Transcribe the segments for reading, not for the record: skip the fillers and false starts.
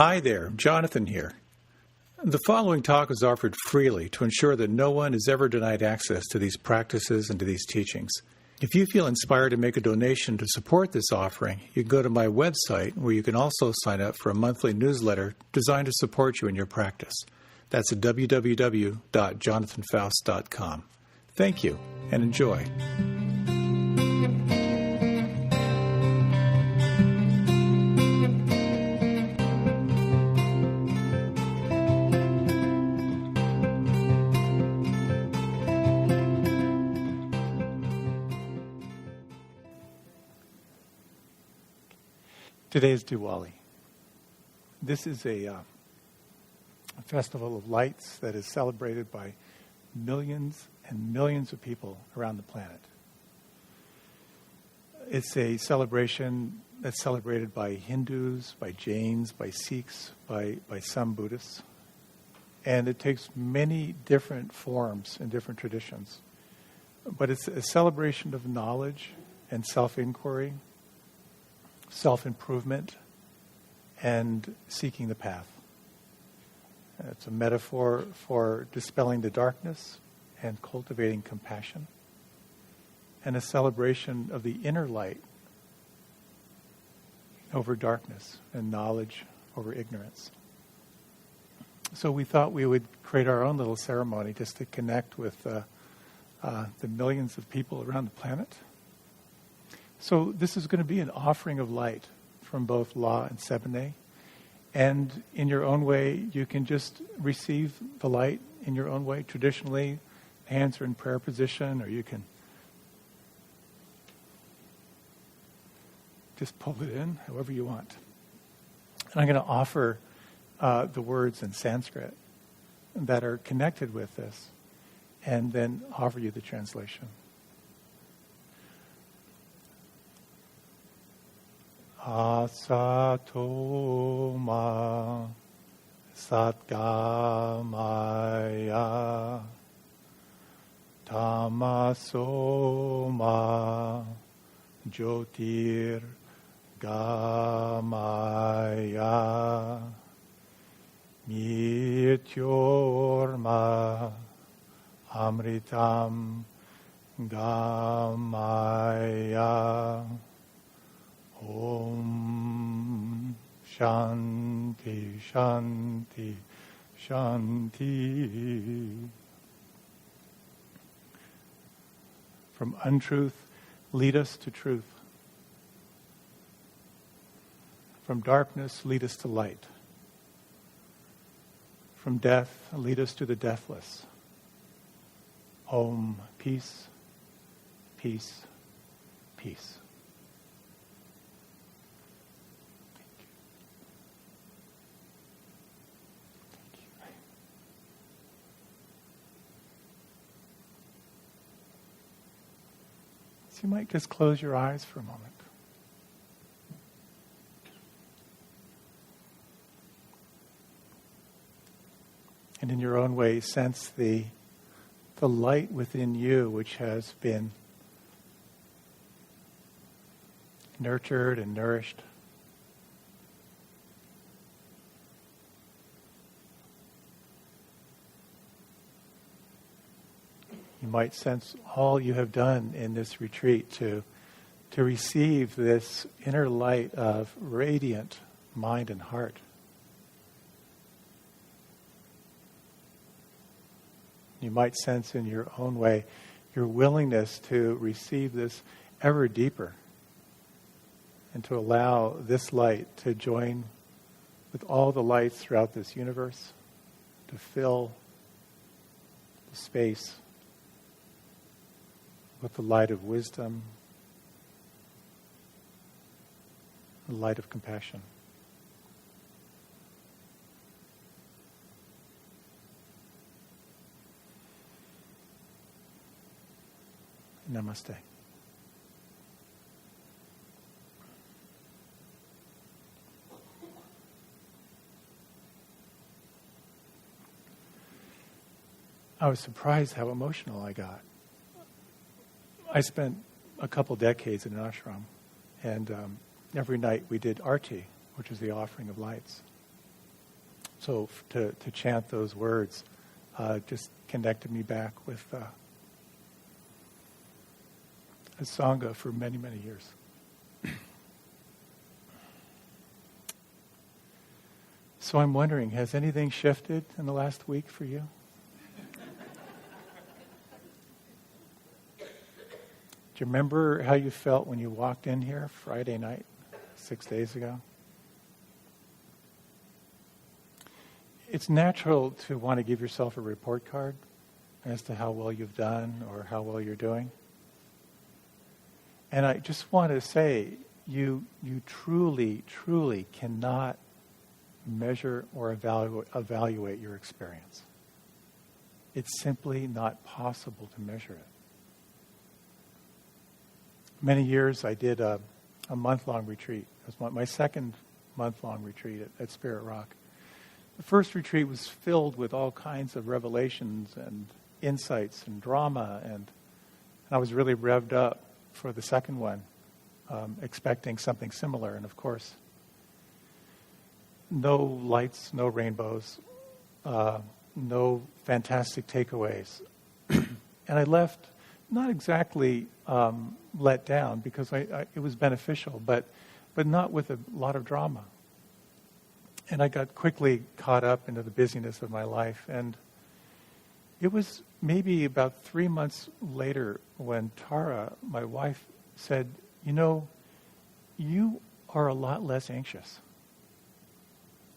Hi there, Jonathan here. The following talk is offered freely to ensure that no one is ever denied access to these practices and to these teachings. If you feel inspired to make a donation to support this offering, you can go to my website where you can also sign up for a monthly newsletter designed to support you in your practice. That's at www.jonathanfoust.com. Thank you and enjoy. Today is Diwali. This is a festival of lights that is celebrated by millions and millions of people around the planet. It's a celebration that's celebrated by Hindus, by Jains, by Sikhs, by some Buddhists. And it takes many different forms and different traditions. But it's a celebration of knowledge and self-inquiry, self-improvement, and seeking the path. It's a metaphor for dispelling the darkness and cultivating compassion, and a celebration of the inner light over darkness and knowledge over ignorance. So we thought we would create our own little ceremony just to connect with the millions of people around the planet. So this is going to be an offering of light from both La and Sebene. And in your own way, you can just receive the light in your own way. Traditionally, hands are in prayer position, or you can just pull it in however you want. And I'm going to offer the words in Sanskrit that are connected with this, and then offer you the translation. Asato ma satgamaya tamaso ma jyotir gamaya mityorma amritam gamaya. Om Shanti Shanti Shanti. From untruth, lead us to truth. From darkness, lead us to light. From death, lead us to the deathless. Om, peace, peace, peace. You might just close your eyes for a moment. And in your own way, sense the light within you, which has been nurtured and nourished. You might sense all you have done in this retreat to receive this inner light of radiant mind and heart. You might sense in your own way your willingness to receive this ever deeper and to allow this light to join with all the lights throughout this universe, to fill the space with the light of wisdom, the light of compassion. Namaste. I was surprised how emotional I got. I spent a couple decades in an ashram, and every night we did arti, which is the offering of lights. So to chant those words just connected me back with a Sangha for many, many years. So I'm wondering, has anything shifted in the last week for you? Do you remember how you felt when you walked in here Friday night, 6 days ago? It's natural to want to give yourself a report card as to how well you've done or how well you're doing. And I just want to say, you truly, truly cannot measure or evaluate your experience. It's simply not possible to measure it. Many years I did a month-long retreat. It was my second month-long retreat at Spirit Rock. The first retreat was filled with all kinds of revelations and insights and drama, and I was really revved up for the second one, expecting something similar. And of course, no lights, no rainbows, no fantastic takeaways. And I left not exactly let down, because it was beneficial, but not with a lot of drama. And I got quickly caught up into the busyness of my life. And it was maybe about 3 months later when Tara, my wife, said, you are a lot less anxious.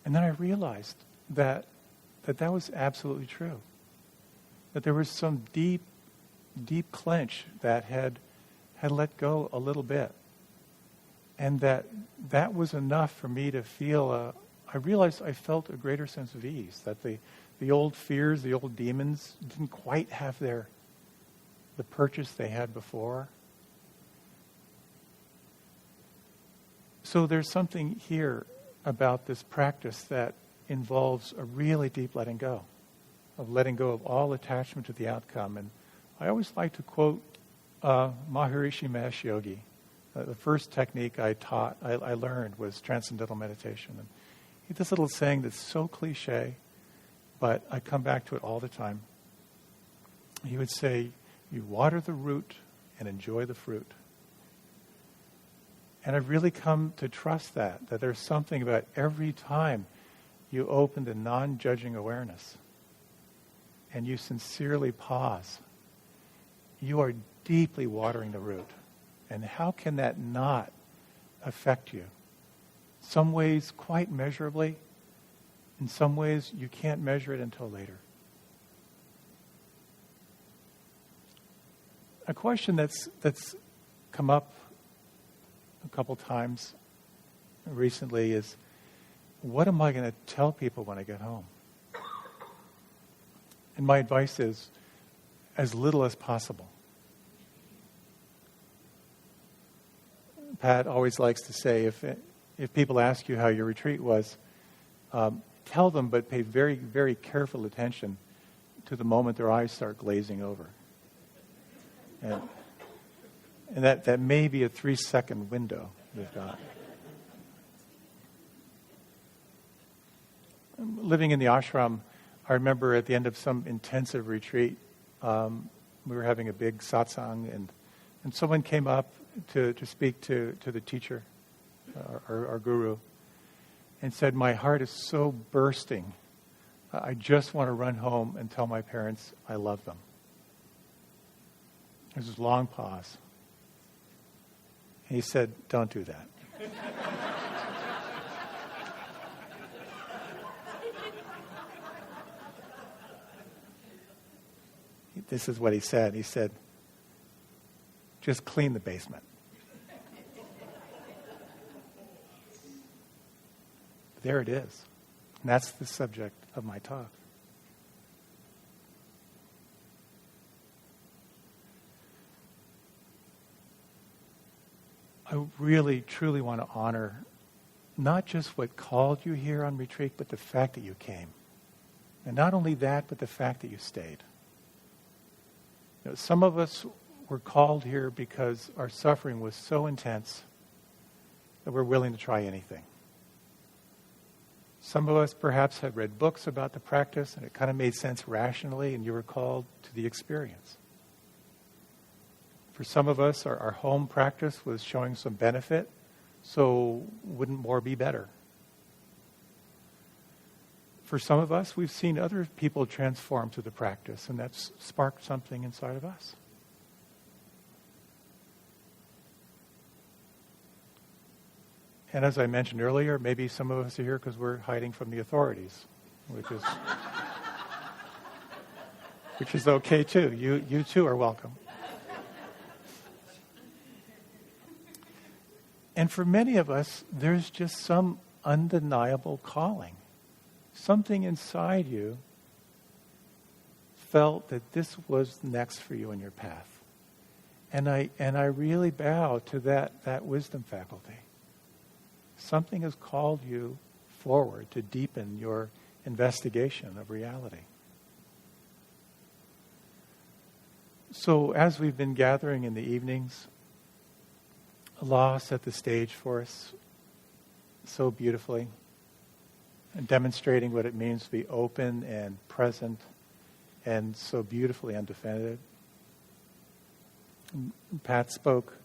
And then I realized that was absolutely true. That there was some deep, deep clench that had let go a little bit. And that was enough for me to feel I realized I felt a greater sense of ease, that the old fears, the old demons didn't quite have the purchase they had before. So there's something here about this practice that involves a really deep letting go of all attachment to the outcome. And I always like to quote Maharishi Mahesh Yogi. The first technique I learned was transcendental meditation. And he has this little saying that's so cliche, but I come back to it all the time. He would say, you water the root and enjoy the fruit. And I've really come to trust that there's something about every time you open to non-judging awareness and you sincerely pause, you are deeply watering the root. And how can that not affect you? Some ways quite measurably. In some ways you can't measure it until later. A question that's come up a couple times recently is, what am I going to tell people when I get home? And my advice is, as little as possible. Pat always likes to say, if people ask you how your retreat was, tell them, but pay very, very careful attention to the moment their eyes start glazing over. And that may be a 3-second window they've got. Living in the ashram, I remember at the end of some intensive retreat, we were having a big satsang, and someone came up to speak to the teacher, our guru, and said, my heart is so bursting. I just want to run home and tell my parents I love them. There's this long pause. And he said, don't do that. This is what he said. He said, just clean the basement. There it is. And that's the subject of my talk. I really, truly want to honor not just what called you here on retreat, but the fact that you came. And not only that, but the fact that you stayed. Some of us were called here because our suffering was so intense that we're willing to try anything. Some of us perhaps had read books about the practice and it kind of made sense rationally and you were called to the experience. For some of us, our home practice was showing some benefit, so wouldn't more be better? For some of us, we've seen other people transform through the practice, and that's sparked something inside of us. And as I mentioned earlier, maybe some of us are here because we're hiding from the authorities, which is okay too. You too are welcome. And for many of us, there's just some undeniable calling. Something inside you felt that this was next for you in your path. And I really bow to that wisdom faculty. Something has called you forward to deepen your investigation of reality. So as we've been gathering in the evenings, Allah set the stage for us so beautifully, and demonstrating what it means to be open and present and so beautifully undefended. And Pat spoke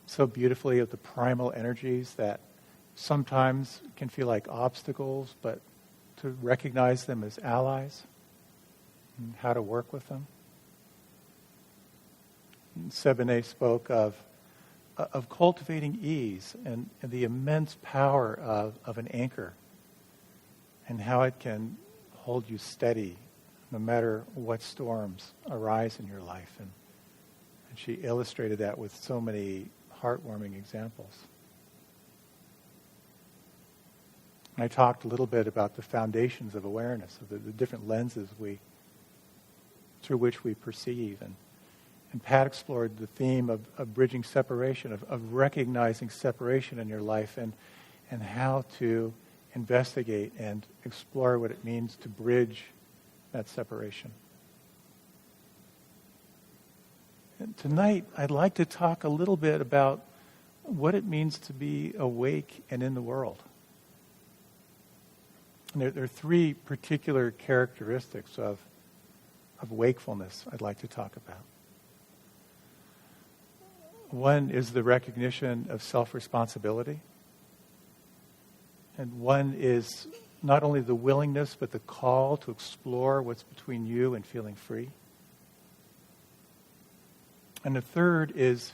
so beautifully of the primal energies that sometimes can feel like obstacles, but to recognize them as allies and how to work with them. And Sebene spoke of cultivating ease and the immense power of an anchor and how it can hold you steady no matter what storms arise in your life. And she illustrated that with so many heartwarming examples. And I talked a little bit about the foundations of awareness, of the different lenses through which we perceive. And Pat explored the theme of bridging separation, of recognizing separation in your life and how to investigate and explore what it means to bridge that separation. And tonight, I'd like to talk a little bit about what it means to be awake and in the world. And there are three particular characteristics of wakefulness I'd like to talk about. One is the recognition of self-responsibility. And one is not only the willingness, but the call to explore what's between you and feeling free. And the third is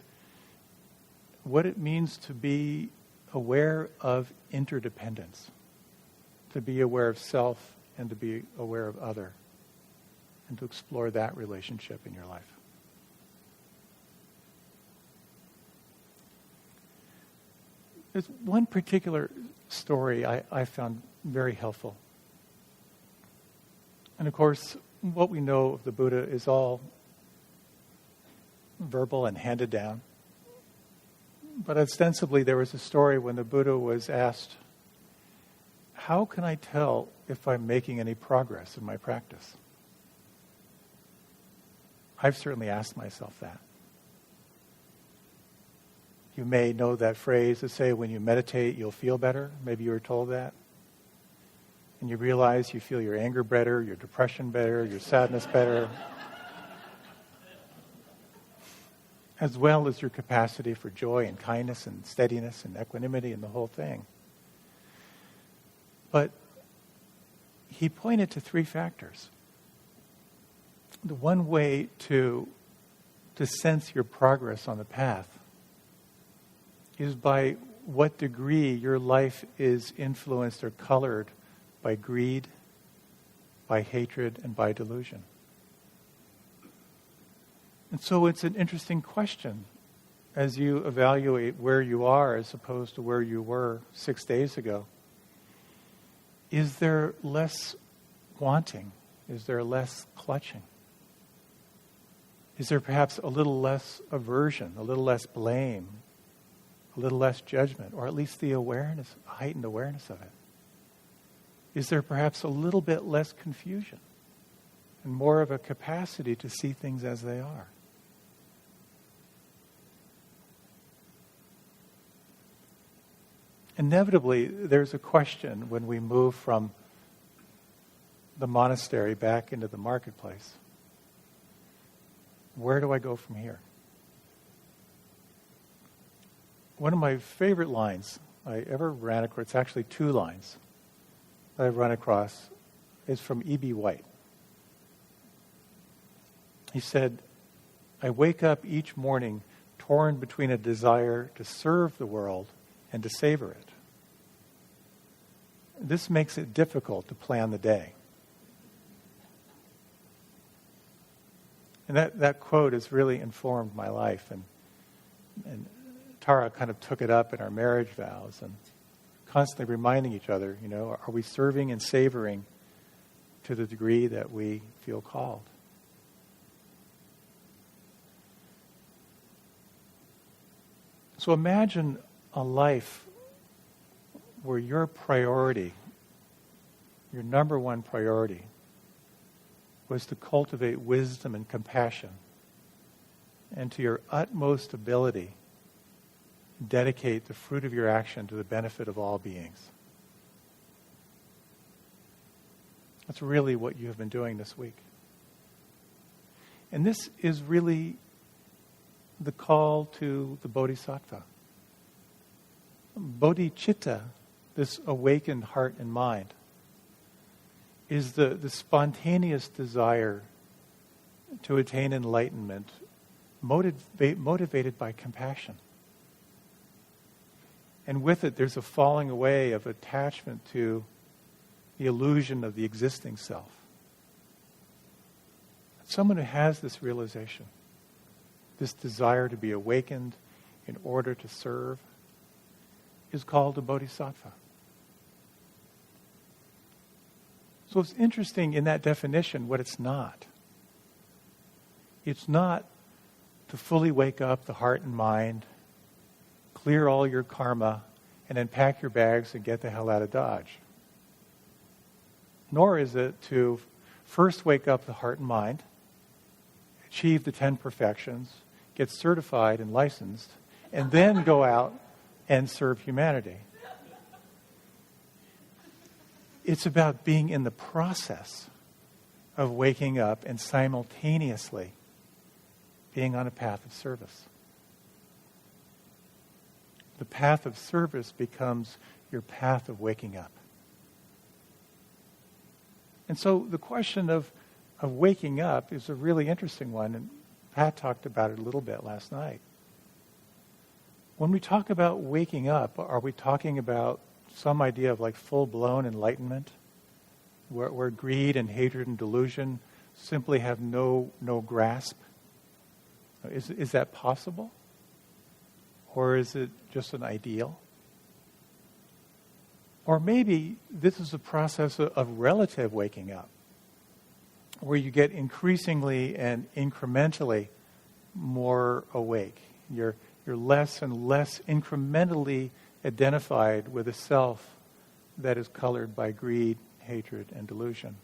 what it means to be aware of interdependence, to be aware of self and to be aware of other, and to explore that relationship in your life. There's one particular story I found very helpful. And of course, what we know of the Buddha is all verbal and handed down. But ostensibly, there was a story when the Buddha was asked, how can I tell if I'm making any progress in my practice? I've certainly asked myself that. You may know that phrase to say, when you meditate, you'll feel better. Maybe you were told that. And you realize you feel your anger better, your depression better, your sadness better, as well as your capacity for joy and kindness and steadiness and equanimity and the whole thing. But he pointed to three factors. The one way to sense your progress on the path is by what degree your life is influenced or colored by greed, by hatred, and by delusion. And so it's an interesting question as you evaluate where you are as opposed to where you were 6 days ago. Is there less wanting? Is there less clutching? Is there perhaps a little less aversion, a little less blame, a little less judgment, or at least the awareness, heightened awareness of it? Is there perhaps a little bit less confusion and more of a capacity to see things as they are? inevitably there's a question when we move from the monastery back into the marketplace. Where do I go from here? One of my favorite lines I ever ran across, it's actually two lines that I've run across, is from E.B. White. He said, I wake up each morning torn between a desire to serve the world and to savor it. This makes it difficult to plan the day. And that quote has really informed my life. And Tara kind of took it up in our marriage vows and constantly reminding each other, are we serving and savoring to the degree that we feel called? So imagine a life where your priority, your number one priority, was to cultivate wisdom and compassion, and to your utmost ability, dedicate the fruit of your action to the benefit of all beings. That's really what you have been doing this week. And this is really the call to the bodhisattva. Bodhicitta, this awakened heart and mind, is the spontaneous desire to attain enlightenment, motivated by compassion. And with it, there's a falling away of attachment to the illusion of the existing self. Someone who has this realization, this desire to be awakened in order to serve, is called a bodhisattva. So it's interesting in that definition what it's not. It's not to fully wake up the heart and mind, clear all your karma, and then pack your bags and get the hell out of Dodge. Nor is it to first wake up the heart and mind, achieve the 10 perfections, get certified and licensed, and then go out and serve humanity. It's about being in the process of waking up and simultaneously being on a path of service. The path of service becomes your path of waking up. And so the question of waking up is a really interesting one, and Pat talked about it a little bit last night. When we talk about waking up, are we talking about some idea of like full-blown enlightenment, where greed and hatred and delusion simply have no grasp? Is that possible? Or is it just an ideal? Or maybe this is a process of relative waking up, where you get increasingly and incrementally more awake. You're less and less incrementally identified with a self that is colored by greed, hatred, and delusion.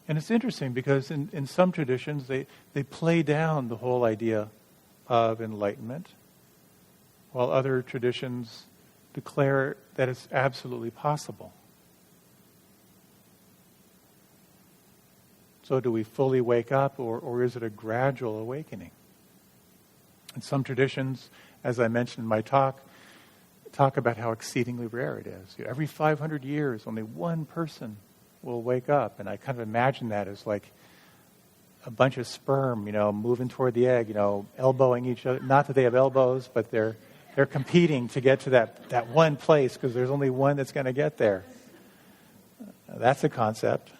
And it's interesting because in some traditions they play down the whole idea of enlightenment, while other traditions declare that it's absolutely possible. So do we fully wake up, or is it a gradual awakening? And some traditions, as I mentioned in my talk about how exceedingly rare it is. Every 500 years, only one person will wake up. And I kind of imagine that as like a bunch of sperm, moving toward the egg, elbowing each other. Not that they have elbows, but they're competing to get to that one place because there's only one that's going to get there. That's a concept.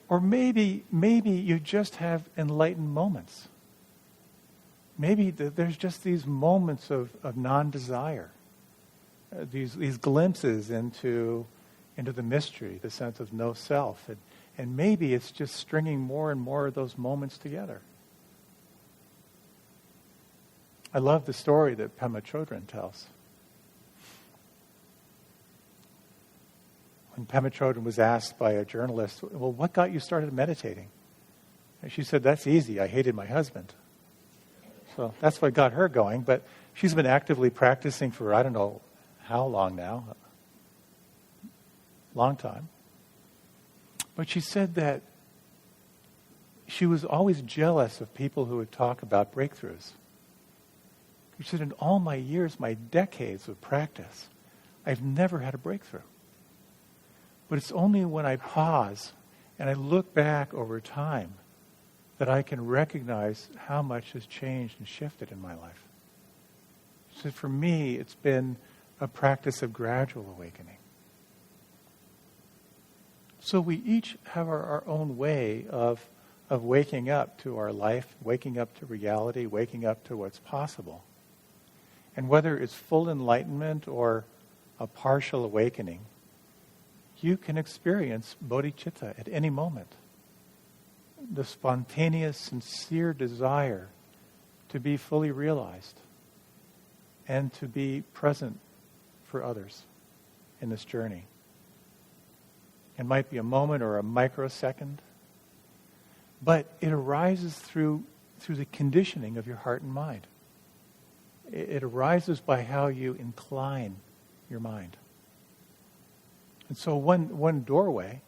Or maybe you just have enlightened moments. Maybe there's just these moments of non-desire, these glimpses into the mystery, the sense of no self. And maybe it's just stringing more and more of those moments together. I love the story that Pema Chodron tells. When Pema Chodron was asked by a journalist, well, what got you started meditating? And she said, that's easy. I hated my husband. So that's what got her going. But she's been actively practicing for I don't know how long now. Long time. But she said that she was always jealous of people who would talk about breakthroughs. She said, in all my years, my decades of practice, I've never had a breakthrough. But it's only when I pause and I look back over time that I can recognize how much has changed and shifted in my life. She said, for me, it's been a practice of gradual awakening. So we each have our own way of waking up to our life, waking up to reality, waking up to what's possible. And whether it's full enlightenment or a partial awakening, you can experience bodhicitta at any moment. The spontaneous, sincere desire to be fully realized and to be present for others in this journey. It might be a moment or a microsecond, but it arises through the conditioning of your heart and mind. It arises by how you incline your mind. And so one doorway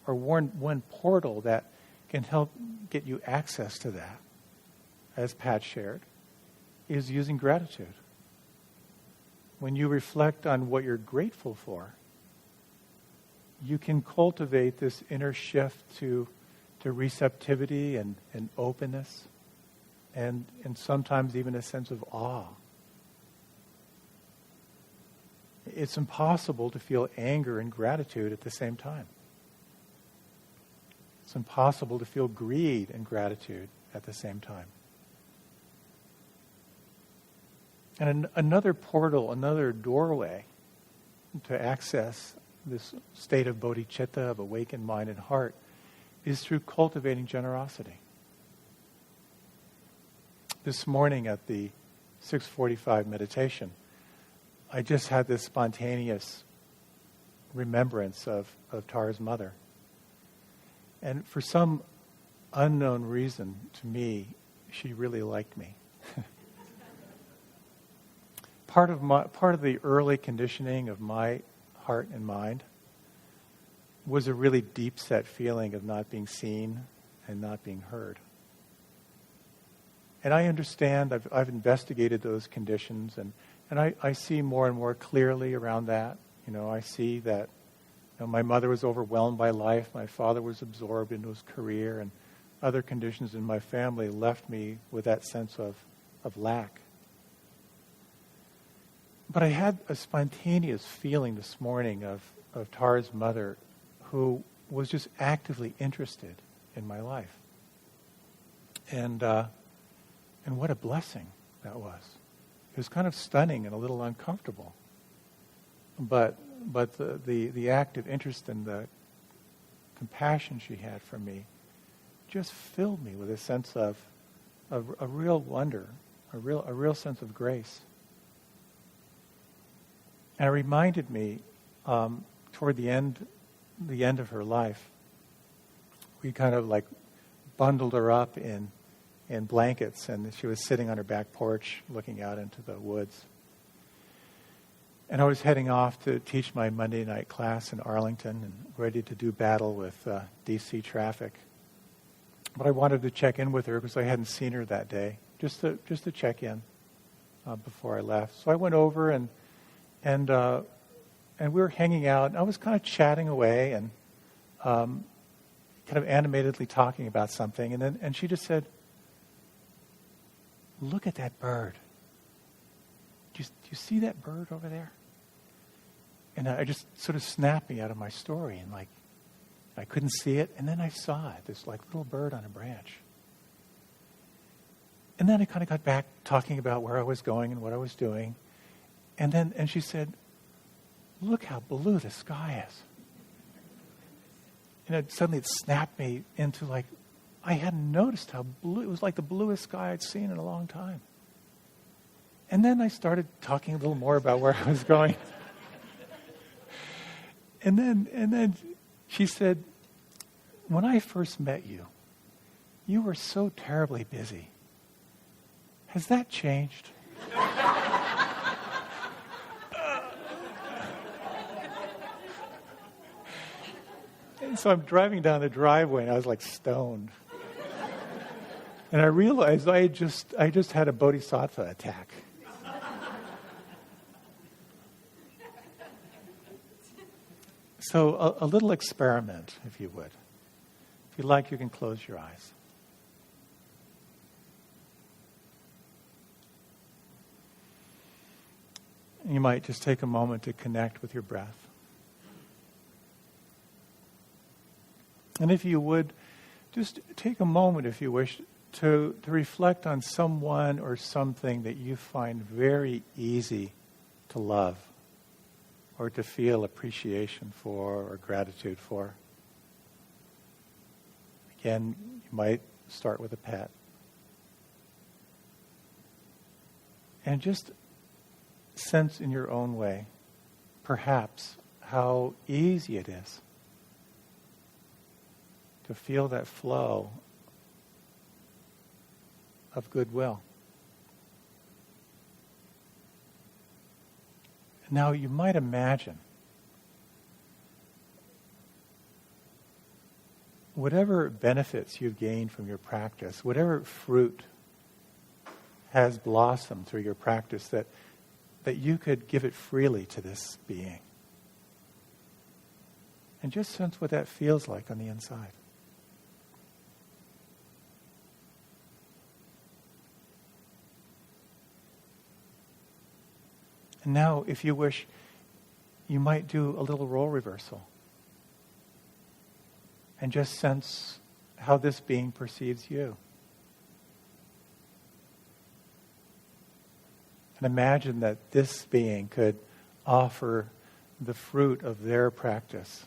or one portal that can help get you access to that, as Pat shared, is using gratitude. When you reflect on what you're grateful for, you can cultivate this inner shift to receptivity and openness and sometimes even a sense of awe. It's impossible to feel anger and gratitude at the same time. It's impossible to feel greed and gratitude at the same time. And another portal, another doorway to access this state of bodhicitta, of awakened mind and heart, is through cultivating generosity. This morning at the 6:45 meditation, I just had this spontaneous remembrance of Tara's mother. And for some unknown reason to me, she really liked me. Part of the early conditioning of my heart and mind was a really deep-set feeling of not being seen and not being heard. And I understand, I've investigated those conditions, and I see more and more clearly around that. I see that my mother was overwhelmed by life, my father was absorbed into his career, and other conditions in my family left me with that sense of lack. But I had a spontaneous feeling this morning of Tara's mother, who was just actively interested in my life. And what a blessing that was. It was kind of stunning and a little uncomfortable. But the active interest and the compassion she had for me just filled me with a sense of a real wonder, a real sense of grace. And it reminded me, toward the end of her life, we kind of like bundled her up in blankets, and she was sitting on her back porch looking out into the woods. And I was heading off to teach my Monday night class in Arlington and ready to do battle with DC traffic. But I wanted to check in with her because I hadn't seen her that day, just to check in before I left. So I went over and we were hanging out, and I was kind of chatting away and kind of animatedly talking about something, and she just said, "Look at that bird. Do you see that bird over there?" And I just sort of snapped me out of my story, and like I couldn't see it, and then I saw it, this like little bird on a branch. And then I kind of got back talking about where I was going and what I was doing, and she said, "Look how blue the sky is." And suddenly it snapped me into like, I hadn't noticed how blue, it was like the bluest sky I'd seen in a long time. And then I started talking a little more about where I was going. And then she said, "When I first met you, you were so terribly busy. Has that changed? And so I'm driving down the driveway and I was like stoned. And I realized I just had a bodhisattva attack. So a little experiment, if you would. If you like, you can close your eyes. You might just take a moment to connect with your breath. And if you would, just take a moment, if you wish, to reflect on someone or something that you find very easy to love or to feel appreciation for or gratitude for. Again, you might start with a pet. And just sense in your own way, perhaps, how easy it is to feel that flow of goodwill. Now you might imagine whatever benefits you've gained from your practice, whatever fruit has blossomed through your practice, that you could give it freely to this being. And just sense what that feels like on the inside. And now, if you wish, you might do a little role reversal. And just sense how this being perceives you. And imagine that this being could offer the fruit of their practice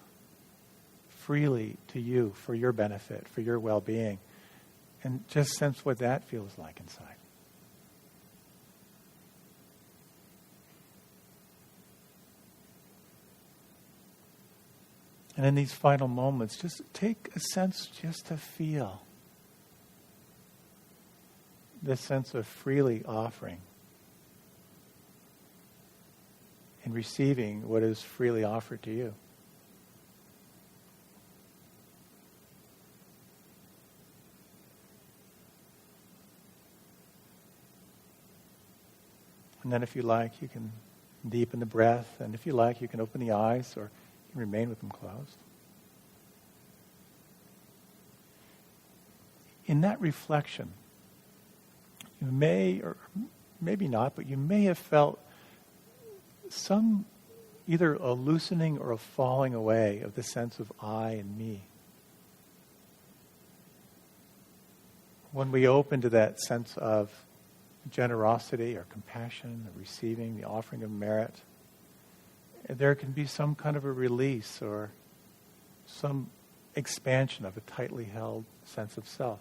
freely to you for your benefit, for your well-being. And just sense what that feels like inside. And in these final moments, just take a sense just to feel this sense of freely offering and receiving what is freely offered to you. And then if you like, you can deepen the breath, and if you like, you can open the eyes or remain with them closed. In that reflection, you may, or maybe not, but you may have felt some either a loosening or a falling away of the sense of I and me. When we open to that sense of generosity or compassion, or receiving, the offering of merit, there can be some kind of a release or some expansion of a tightly held sense of self.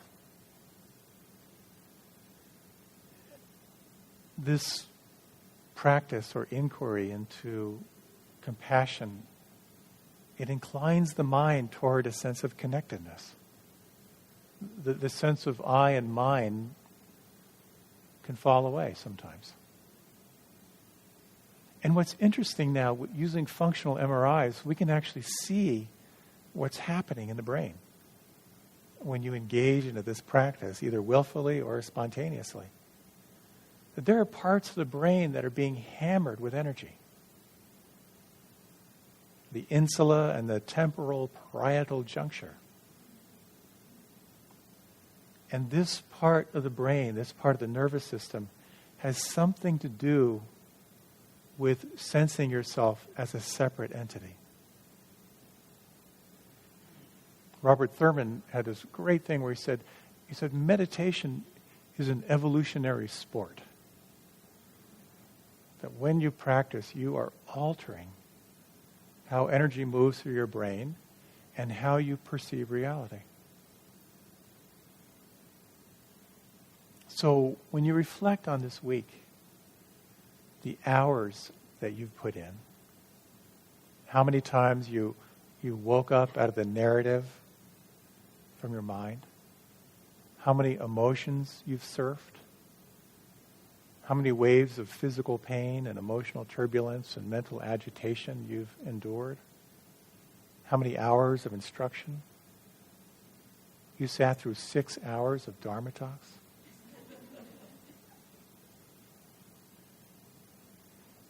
This practice or inquiry into compassion, it inclines the mind toward a sense of connectedness. The sense of I and mine can fall away sometimes. And what's interesting now, using functional MRIs, we can actually see what's happening in the brain when you engage into this practice, either willfully or spontaneously. That there are parts of the brain that are being hammered with energy. The insula and the temporal parietal juncture. And this part of the brain, this part of the nervous system, has something to do with sensing yourself as a separate entity. Robert Thurman had this great thing where he said, meditation is an evolutionary sport. That when you practice, you are altering how energy moves through your brain and how you perceive reality. So when you reflect on this week, the hours that you've put in, how many times you woke up out of the narrative from your mind, how many emotions you've surfed, how many waves of physical pain and emotional turbulence and mental agitation you've endured, how many hours of instruction. You sat through 6 hours of Dharma talks.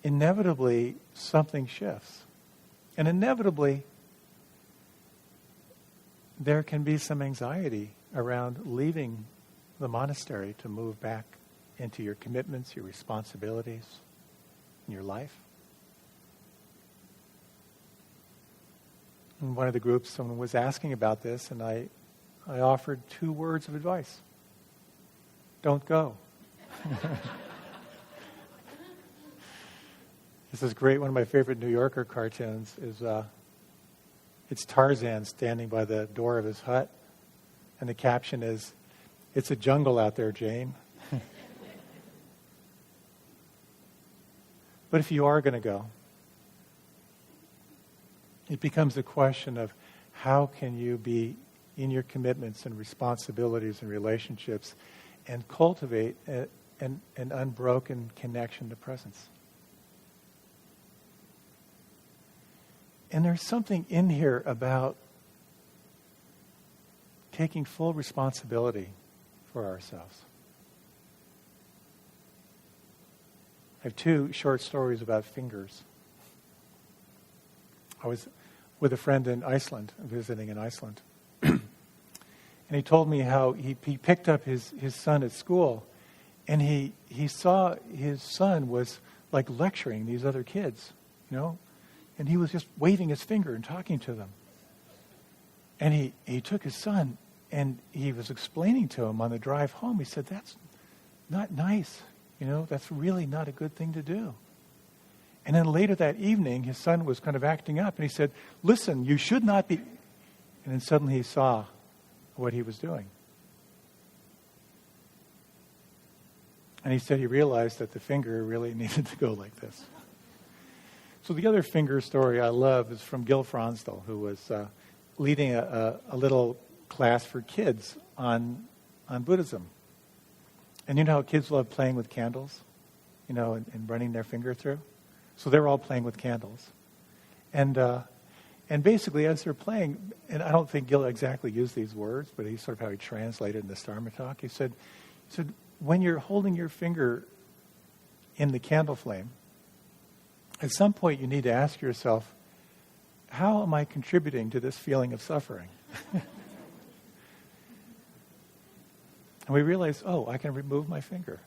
Inevitably, something shifts. And inevitably, there can be some anxiety around leaving the monastery to move back into your commitments, your responsibilities, in your life. In one of the groups, someone was asking about this, and I offered 2 words of advice. Don't go. This is great. One of my favorite New Yorker cartoons is it's Tarzan standing by the door of his hut, and the caption is, "It's a jungle out there, Jane." But if you are going to go, it becomes a question of how can you be in your commitments and responsibilities and relationships and cultivate an unbroken connection to presence. And there's something in here about taking full responsibility for ourselves. I have 2 short stories about fingers. I was with a friend in Iceland, visiting in Iceland. And he told me how he picked up his son at school, and he saw his son was like lecturing these other kids, and he was just waving his finger and talking to them. And he took his son, and he was explaining to him on the drive home. He said, "That's not nice. That's really not a good thing to do." And then later that evening, his son was kind of acting up, and he said, "Listen, you should not be..." And then suddenly he saw what he was doing. And he said he realized that the finger really needed to go like this. So the other finger story I love is from Gil Fronsdal, who was leading a little class for kids on Buddhism. And you know how kids love playing with candles, and running their finger through? So they're all playing with candles. And basically as they're playing, and I don't think Gil exactly used these words, but he's sort of how he translated in this Dharma talk. He said, when you're holding your finger in the candle flame, at some point you need to ask yourself, how am I contributing to this feeling of suffering? And we realize, I can remove my finger.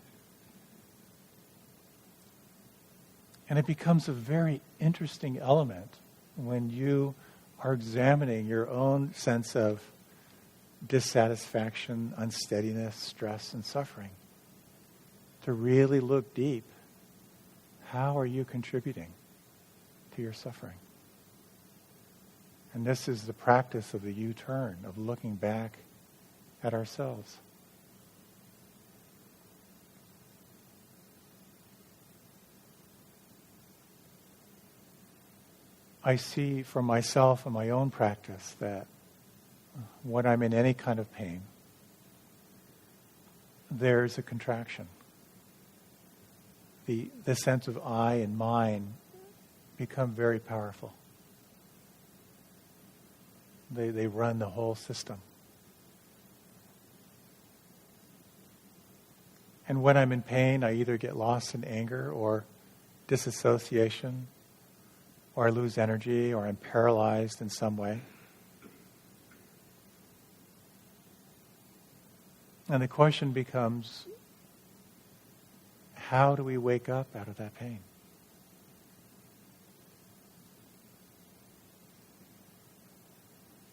And it becomes a very interesting element when you are examining your own sense of dissatisfaction, unsteadiness, stress, and suffering. To really look deep. How are you contributing to your suffering? And this is the practice of the U-turn, of looking back at ourselves. I see for myself in my own practice that when I'm in any kind of pain, there's a contraction. The sense of I and mine become very powerful. They run the whole system. And when I'm in pain, I either get lost in anger or disassociation, or I lose energy, or I'm paralyzed in some way. And the question becomes, how do we wake up out of that pain?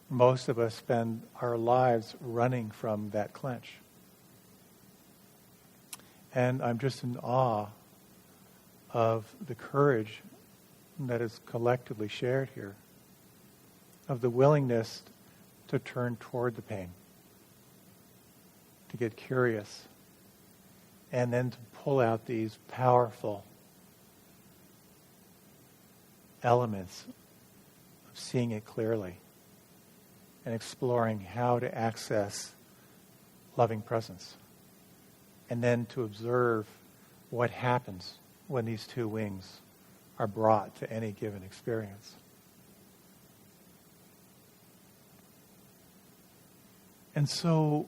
Most of us spend our lives running from that clench. And I'm just in awe of the courage that is collectively shared here, of the willingness to turn toward the pain, to get curious, and then to pull out these powerful elements of seeing it clearly and exploring how to access loving presence. And then to observe what happens when these two wings are brought to any given experience. And so,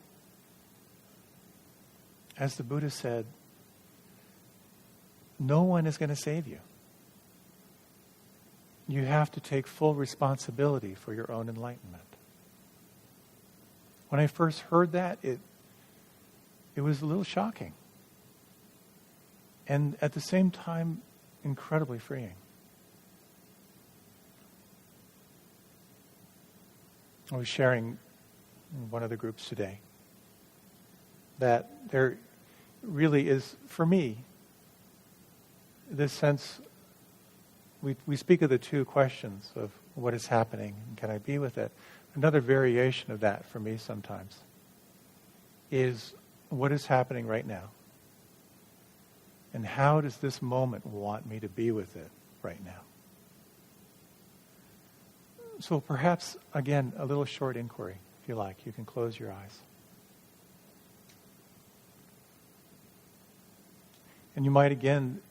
as the Buddha said, no one is going to save you. You have to take full responsibility for your own enlightenment. When I first heard that, it was a little shocking. And at the same time, incredibly freeing. I was sharing in one of the groups today that there really is, for me, this sense, we speak of the two questions of what is happening and can I be with it. Another variation of that for me sometimes is what is happening right now. And how does this moment want me to be with it right now? So perhaps, again, a little short inquiry, if you like. You can close your eyes. And you might, again,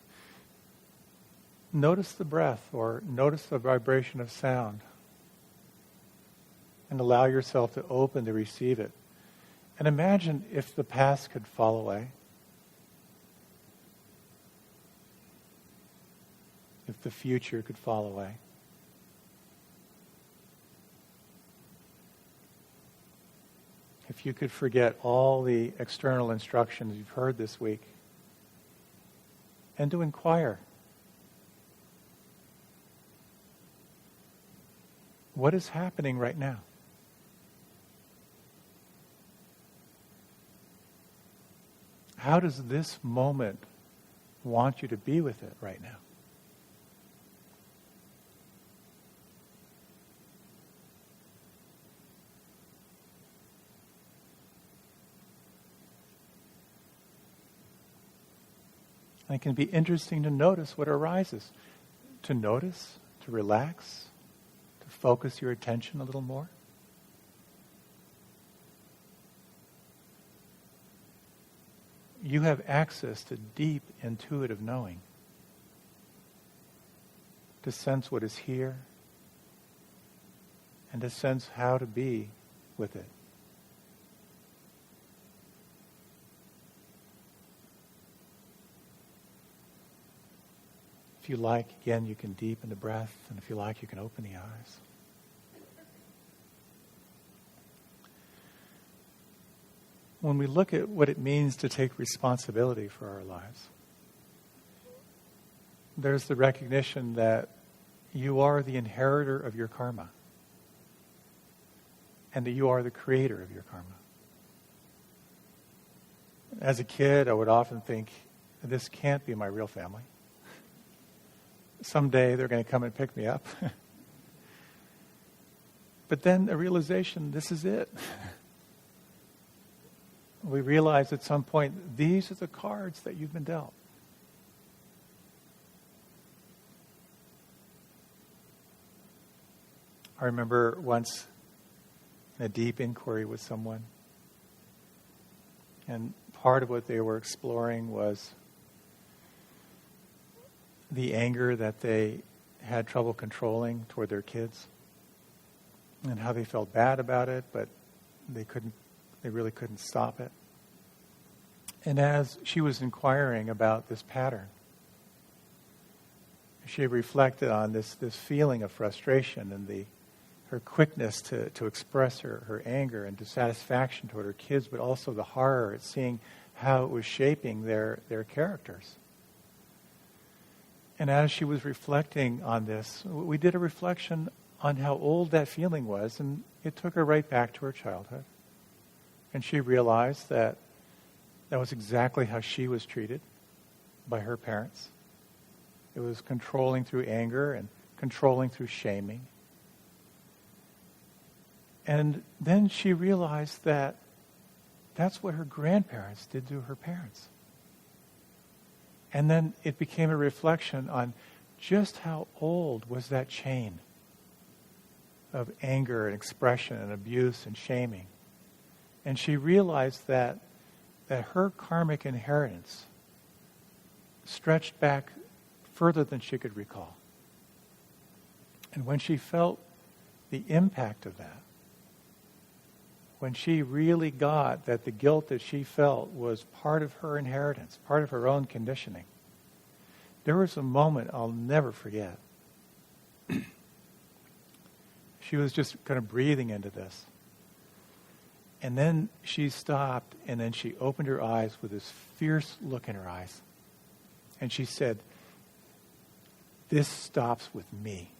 notice the breath or notice the vibration of sound and allow yourself to open to receive it. And imagine if the past could fall away. If the future could fall away. If you could forget all the external instructions you've heard this week and to inquire. What is happening right now? How does this moment want you to be with it right now? And it can be interesting to notice what arises. To notice, to relax, to focus your attention a little more. You have access to deep intuitive knowing. To sense what is here and to sense how to be with it. If you like, again, you can deepen the breath, and if you like, you can open the eyes. When we look at what it means to take responsibility for our lives, there's the recognition that you are the inheritor of your karma, and that you are the creator of your karma. As a kid, I would often think, this can't be my real family. Someday they're going to come and pick me up. But then a realization, this is it. We realize at some point, these are the cards that you've been dealt. I remember once in a deep inquiry with someone, and part of what they were exploring was the anger that they had trouble controlling toward their kids and how they felt bad about it, but they really couldn't stop it. And as she was inquiring about this pattern, she reflected on this feeling of frustration and her quickness to express her anger and dissatisfaction toward her kids, but also the horror at seeing how it was shaping their characters. And as she was reflecting on this, we did a reflection on how old that feeling was, and it took her right back to her childhood. And she realized that was exactly how she was treated by her parents. It was controlling through anger and controlling through shaming. And then she realized that that's what her grandparents did to her parents. And then it became a reflection on just how old was that chain of anger and expression and abuse and shaming. And she realized that her karmic inheritance stretched back further than she could recall. And when she felt the impact of that, when she really got that the guilt that she felt was part of her inheritance, part of her own conditioning, there was a moment I'll never forget. She was just kind of breathing into this. And then she stopped, and then she opened her eyes with this fierce look in her eyes. And she said, "This stops with me.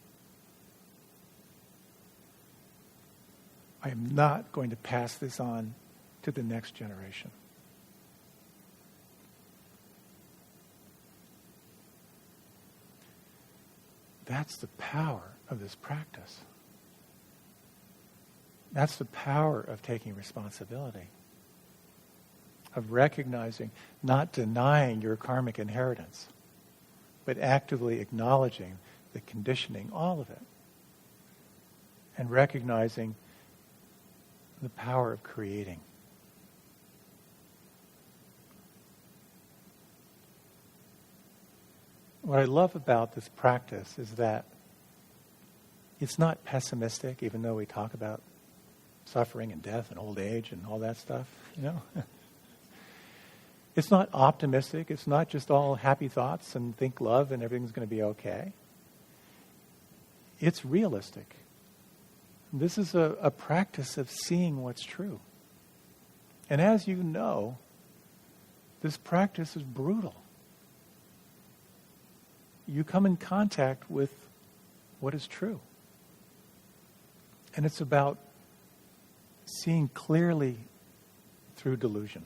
I am not going to pass this on to the next generation." That's the power of this practice. That's the power of taking responsibility, of recognizing, not denying your karmic inheritance, but actively acknowledging the conditioning, all of it, and recognizing the power of creating. What I love about this practice is that it's not pessimistic, even though we talk about suffering and death and old age and all that stuff, It's not optimistic. It's not just all happy thoughts and think love and everything's going to be okay. It's realistic. This is a practice of seeing what's true. And as you know, this practice is brutal. You come in contact with what is true. And it's about seeing clearly through delusion.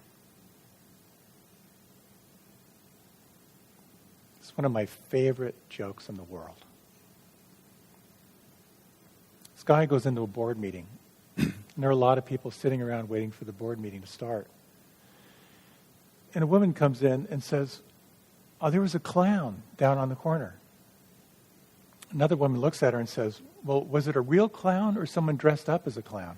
It's one of my favorite jokes in the world. This guy goes into a board meeting, and there are a lot of people sitting around waiting for the board meeting to start. And a woman comes in and says, "Oh, there was a clown down on the corner." Another woman looks at her and says, "Well, was it a real clown or someone dressed up as a clown?"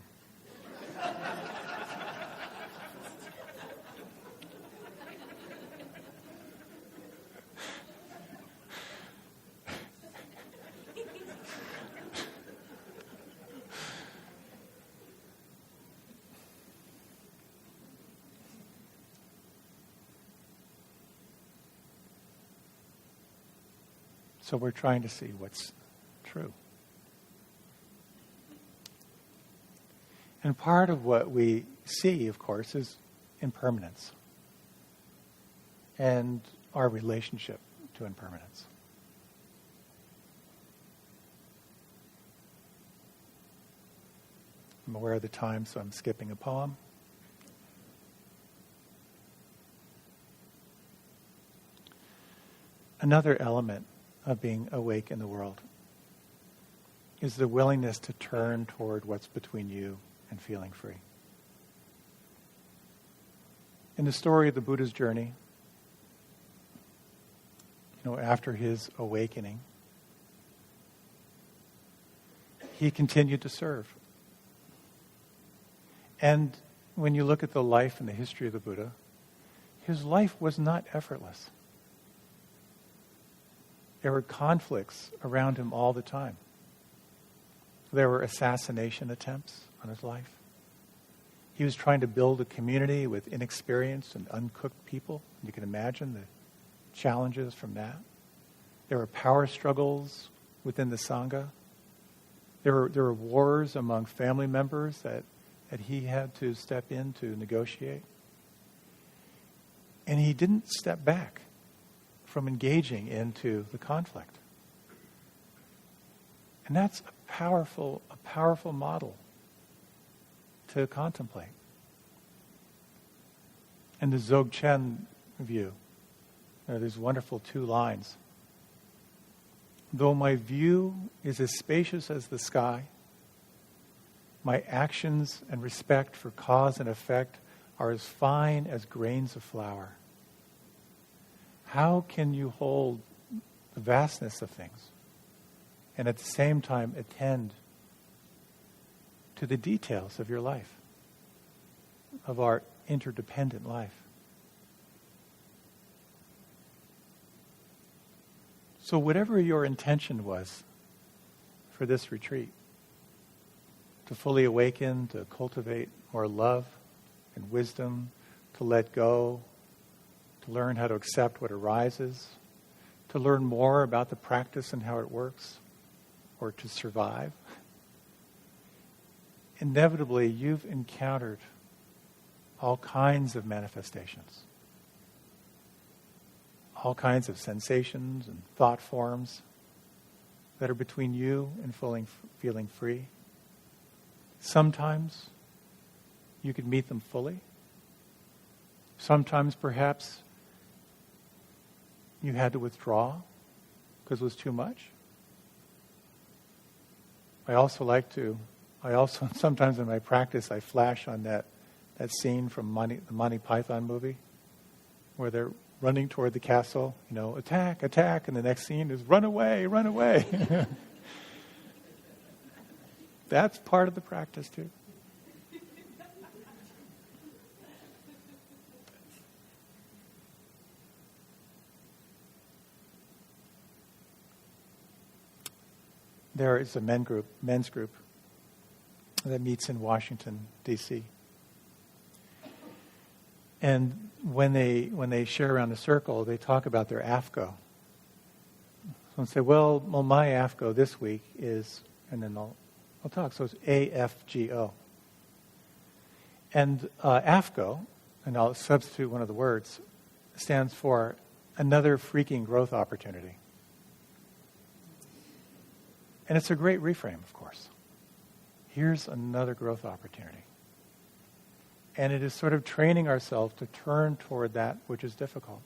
So we're trying to see what's true. And part of what we see, of course, is impermanence and our relationship to impermanence. I'm aware of the time, so I'm skipping a poem. Another element of being awake in the world is the willingness to turn toward what's between you and feeling free. In the story of the Buddha's journey, after his awakening, he continued to serve. And when you look at the life and the history of the Buddha, his life was not effortless. There were conflicts around him all the time. There were assassination attempts on his life. He was trying to build a community with inexperienced and uncooked people. You can imagine the challenges from that. There were power struggles within the Sangha. There were wars among family members that he had to step in to negotiate. And he didn't step back from engaging into the conflict. And that's a powerful model to contemplate. In the Dzogchen view, there are these wonderful 2 lines. "Though my view is as spacious as the sky, my actions and respect for cause and effect are as fine as grains of flour. How can you hold the vastness of things and at the same time attend to the details of your life?" of our interdependent life. So whatever your intention was for this retreat, to fully awaken, to cultivate more love and wisdom, to let go, to learn how to accept what arises, to learn more about the practice and how it works, or to survive, inevitably you've encountered all kinds of manifestations, all kinds of sensations and thought forms that are between you and feeling free. Sometimes you could meet them fully. Sometimes perhaps you had to withdraw because it was too much. I also sometimes in my practice, I flash on that scene from the Monty Python movie where they're running toward the castle, attack, attack, and the next scene is run away, run away. That's part of the practice too. There is a men's group that meets in Washington, D.C. And when they share around the circle, they talk about their AFGO. Someone say, well, my AFGO this week is, and then I'll talk. So it's AFGO. And AFGO, and I'll substitute one of the words, stands for another freaking growth opportunity. And it's a great reframe, of course. Here's another growth opportunity. And it is sort of training ourselves to turn toward that which is difficult.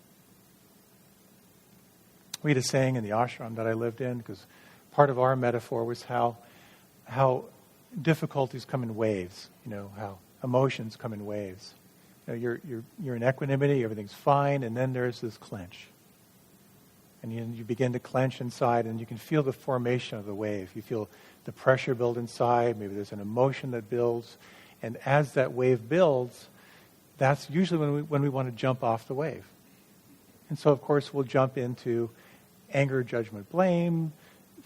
We had a saying in the ashram that I lived in, because part of our metaphor was how difficulties come in waves, how emotions come in waves. You're in equanimity, everything's fine, and then there's this clench. And you begin to clench inside, and you can feel the formation of the wave. You feel the pressure build inside. Maybe there's an emotion that builds. And as that wave builds, that's usually when we want to jump off the wave. And so, of course, we'll jump into anger, judgment, blame,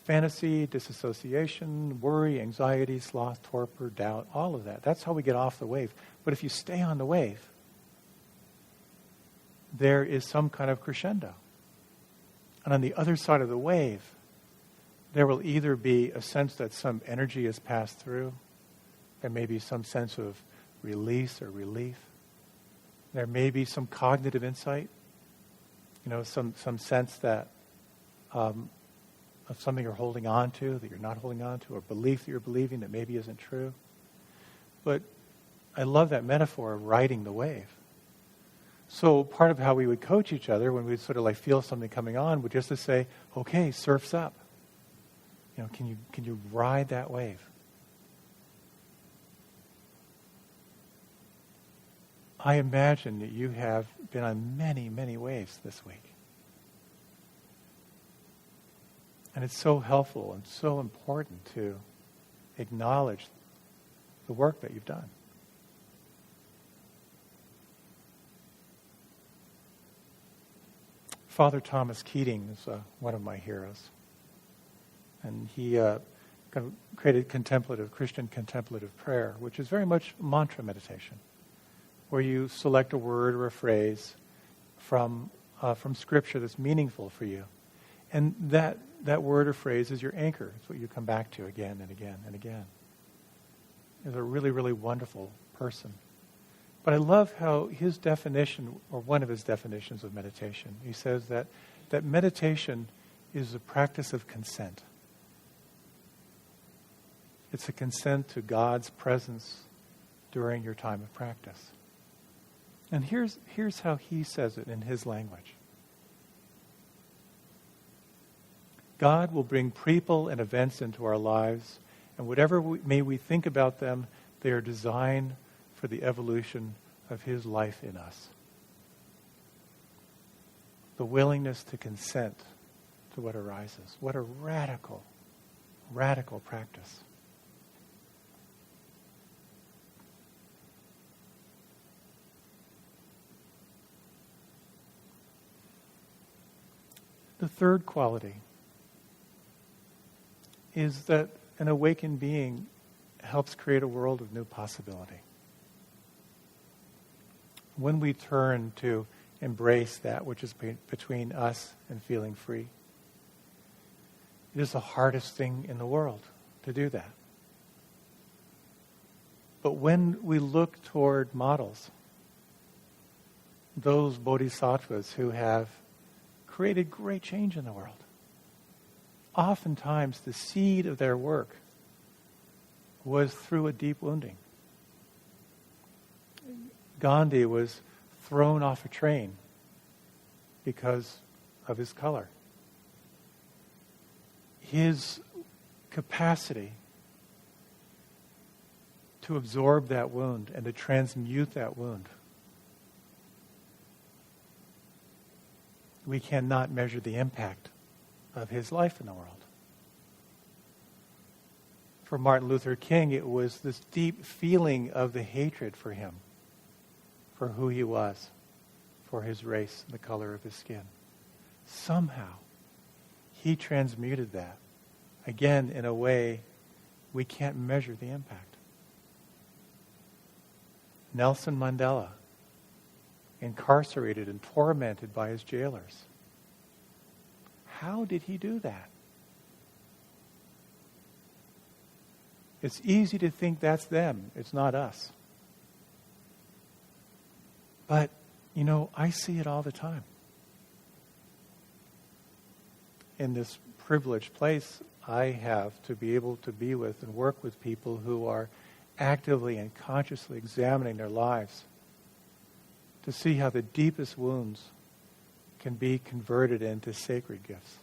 fantasy, disassociation, worry, anxiety, sloth, torpor, doubt, all of that. That's how we get off the wave. But if you stay on the wave, there is some kind of crescendo. And on the other side of the wave, there will either be a sense that some energy has passed through. There may be some sense of release or relief. There may be some cognitive insight. Some sense that of something you're holding on to that you're not holding on to, or belief that you're believing that maybe isn't true. But I love that metaphor of riding the wave. So part of how we would coach each other when we'd sort of feel something coming on would just to say, okay, surf's up. Can you ride that wave? I imagine that you have been on many, many waves this week. And it's so helpful and so important to acknowledge the work that you've done. Father Thomas Keating is one of my heroes. And he kind of created Christian contemplative prayer, which is very much mantra meditation, where you select a word or a phrase from Scripture that's meaningful for you. And that word or phrase is your anchor. It's what you come back to again and again and again. He's a really, really wonderful person. But I love how his definition, or one of his definitions of meditation, he says that meditation is a practice of consent. It's a consent to God's presence during your time of practice. And here's how he says it in his language. God will bring people and events into our lives, and whatever may we think about them, they are designed for the evolution of his life in us. The willingness to consent to what arises. What a radical, radical practice. The third quality is that an awakened being helps create a world of new possibility. When we turn to embrace that which is between us and feeling free, it is the hardest thing in the world to do that. But when we look toward models, those bodhisattvas who have created great change in the world, oftentimes the seed of their work was through a deep wounding. Gandhi was thrown off a train because of his color. His capacity to absorb that wound and to transmute that wound, we cannot measure the impact of his life in the world. For Martin Luther King, it was this deep feeling of the hatred for him, for who he was, for his race and the color of his skin. Somehow, he transmuted that, again, in a way we can't measure the impact. Nelson Mandela, incarcerated and tormented by his jailers. How did he do that? It's easy to think that's them. It's not us. But, I see it all the time. In this privileged place I have to be able to be with and work with people who are actively and consciously examining their lives to see how the deepest wounds can be converted into sacred gifts.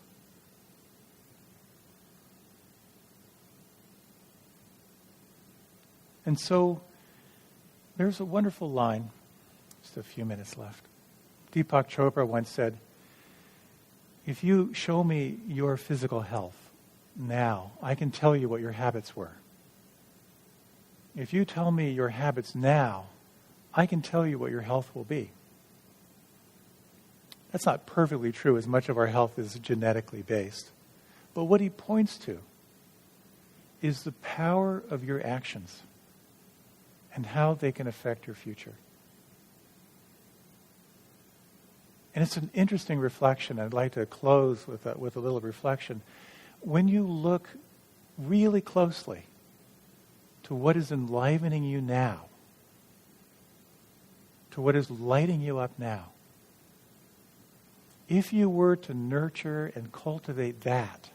And so there's a wonderful line, just a few minutes left. Deepak Chopra once said, if you show me your physical health now, I can tell you what your habits were. If you tell me your habits now, I can tell you what your health will be. That's not perfectly true, as much of our health is genetically based. But what he points to is the power of your actions and how they can affect your future. And it's an interesting reflection. I'd like to close with a little reflection. When you look really closely to what is enlivening you now, to what is lighting you up now, if you were to nurture and cultivate that,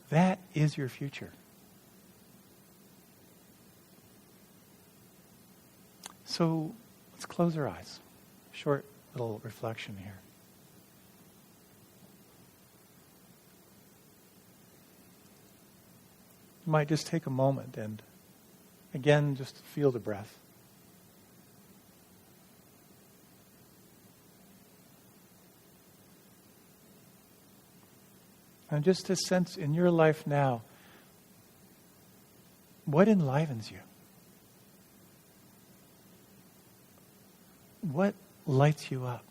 that is your future. So let's close our eyes. Short little reflection here. You might just take a moment and, again, just feel the breath. And just to sense in your life now, what enlivens you? What lights you up?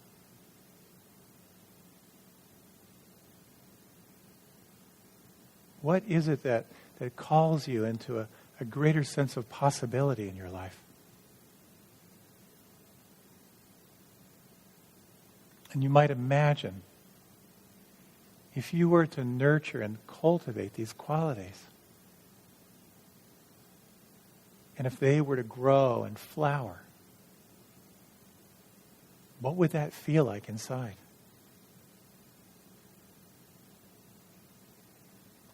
What is it that calls you into a greater sense of possibility in your life? And you might imagine, if you were to nurture and cultivate these qualities, and if they were to grow and flower, what would that feel like inside?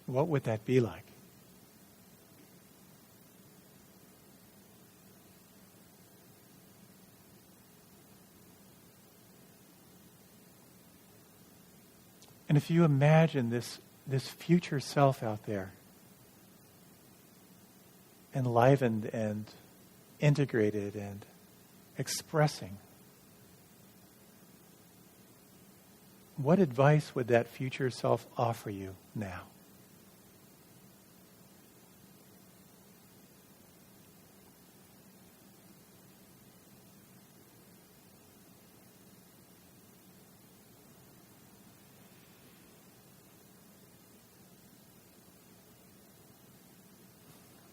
What would that be like? And if you imagine this future self out there, enlivened and integrated and expressing, what advice would that future self offer you now?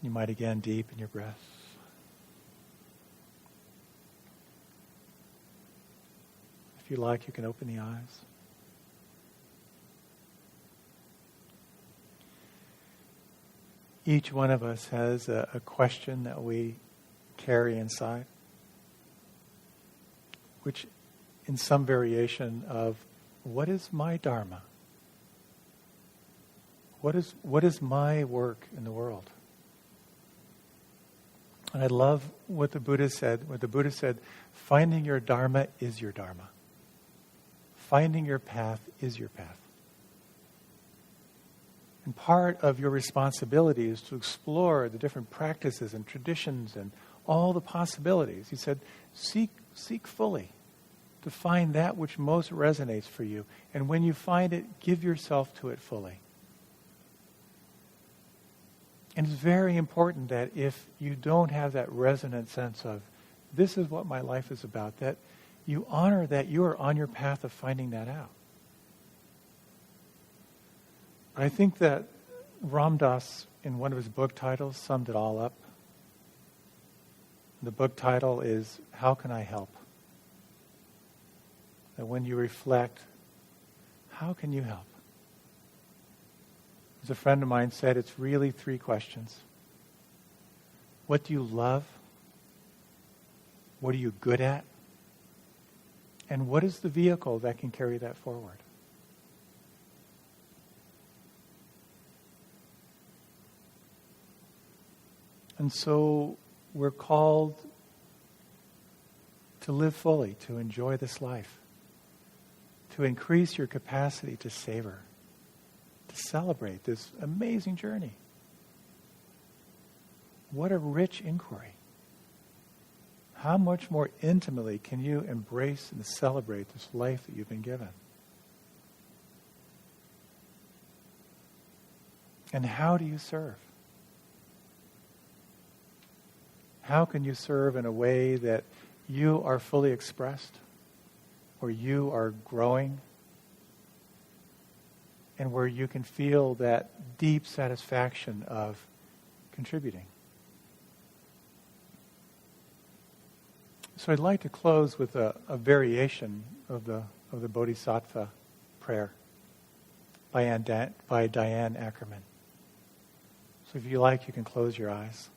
You might again deepen your breath. If you like, you can open the eyes. Each one of us has a question that we carry inside, which in some variation of, what is my dharma? What is my work in the world? And I love what the Buddha said. What the Buddha said, finding your dharma is your dharma. Finding your path is your path. And part of your responsibility is to explore the different practices and traditions and all the possibilities. He said, seek fully to find that which most resonates for you. And when you find it, give yourself to it fully. And it's very important that if you don't have that resonant sense of, this is what my life is about, that you honor that you are on your path of finding that out. I think that Ram Dass, in one of his book titles, summed it all up. The book title is, How Can I Help? That when you reflect, how can you help? As a friend of mine said, it's really 3 questions. What do you love? What are you good at? And what is the vehicle that can carry that forward? And so we're called to live fully, to enjoy this life, to increase your capacity to savor, to celebrate this amazing journey. What a rich inquiry. How much more intimately can you embrace and celebrate this life that you've been given? And how do you serve? How can you serve in a way that you are fully expressed, or you are growing, and where you can feel that deep satisfaction of contributing? So I'd like to close with a variation of the Bodhisattva prayer by Diane Ackerman. So if you like, you can close your eyes.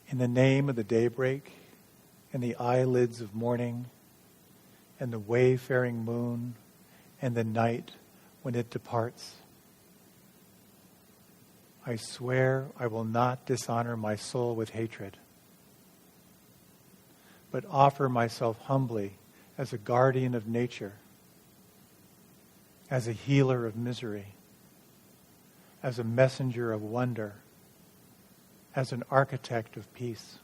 In the name of the daybreak and the eyelids of morning and the wayfaring moon and the night when it departs, I swear I will not dishonor my soul with hatred, but offer myself humbly as a guardian of nature, as a healer of misery, as a messenger of wonder, as an architect of peace.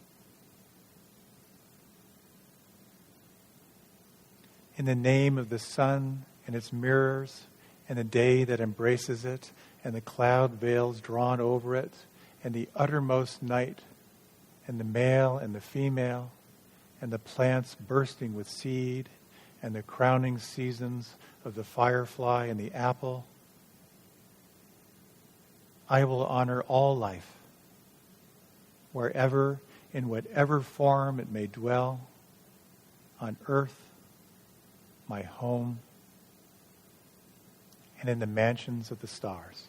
In the name of the sun and its mirrors, and the day that embraces it, and the cloud veils drawn over it, and the uttermost night, and the male and the female, and the plants bursting with seed, and the crowning seasons of the firefly and the apple, I will honor all life, wherever, in whatever form it may dwell, on earth, my home, and in the mansions of the stars.